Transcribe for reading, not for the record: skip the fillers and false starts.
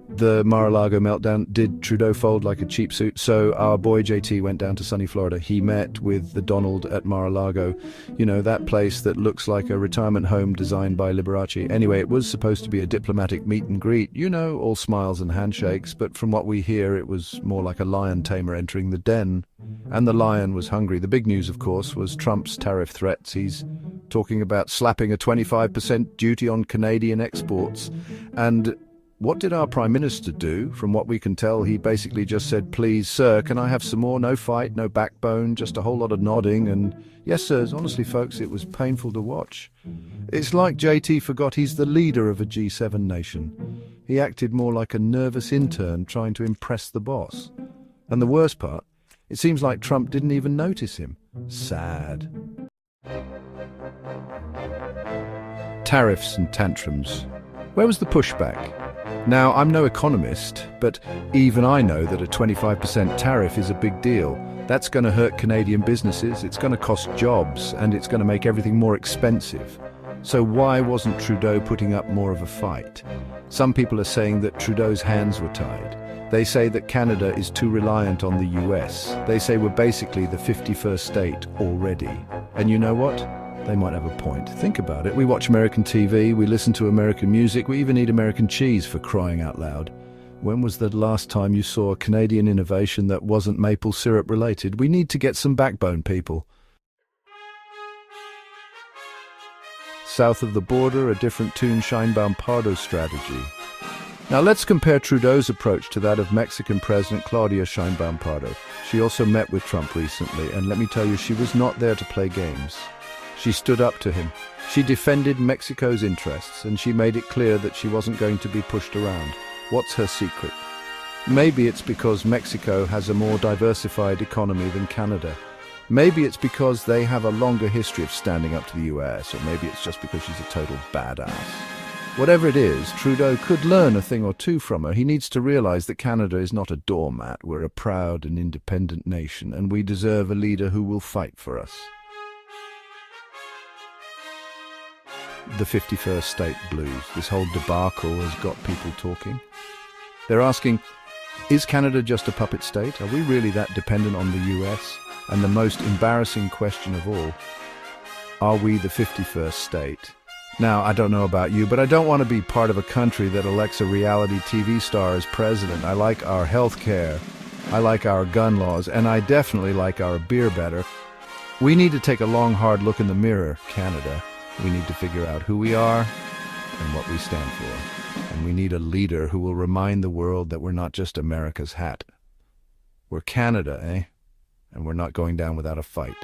The Mar-a-Lago meltdown, did Trudeau fold like a cheap suit? So our boy JT went down to sunny Florida. He met with the Donald at Mar-a-Lago, you know, that place that looks like a retirement home designed by Liberace. Anyway, it was supposed to be a diplomatic meet and greet, you know, all smiles and handshakes, but from what we hear, it was more like a lion tamer entering the den. And the lion was hungry. The big news, of course, was Trump's tariff threats. He's talking about slapping a 25% duty on Canadian exports. And what did our Prime Minister do? From what we can tell, he basically just said, "Please, sir, can I have some more? No fight, no backbone, just a whole lot of nodding." And yes, sirs, honestly, folks, it was painful to watch. It's like JT forgot he's the leader of a G7 nation. He acted more like a nervous intern trying to impress the boss. And the worst part, it seems like Trump didn't even notice him. Sad. Tariffs and tantrums. Where was the pushback? Now, I'm no economist, but even I know that a 25% tariff is a big deal. That's going to hurt Canadian businesses, it's going to cost jobs, and it's going to make everything more expensive. So why wasn't Trudeau putting up more of a fight? Some people are saying that Trudeau's hands were tied. They say that Canada is too reliant on the US. They say we're basically the 51st state already. And you know what? They might have a point. Think about it. We watch American TV, we listen to American music, we even eat American cheese, for crying out loud. When was the last time you saw a Canadian innovation that wasn't maple syrup related? We need to get some backbone, people. South of the border, a different tune, Sheinbaum Pardo strategy. Now let's compare Trudeau's approach to that of Mexican President Claudia Sheinbaum Pardo. She also met with Trump recently, and let me tell you, she was not there to play games. She stood up to him. She defended Mexico's interests, and she made it clear that she wasn't going to be pushed around. What's her secret? Maybe it's because Mexico has a more diversified economy than Canada. Maybe it's because they have a longer history of standing up to the US, or maybe it's just because she's a total badass. Whatever it is, Trudeau could learn a thing or two from her. He needs to realize that Canada is not a doormat. We're a proud and independent nation, and we deserve a leader who will fight for us. The 51st state blues. This whole debacle has got people talking. They're asking, is Canada just a puppet state? Are we really that dependent on the US? And the most embarrassing question of all, are we the 51st state? Now, I don't know about you, but I don't want to be part of a country that elects a reality TV star as president. I like our health care, I like our gun laws, and I definitely like our beer better. We need to take a long, hard look in the mirror, Canada. We need to figure out who we are and what we stand for. And we need a leader who will remind the world that we're not just America's hat. We're Canada, eh? And we're not going down without a fight.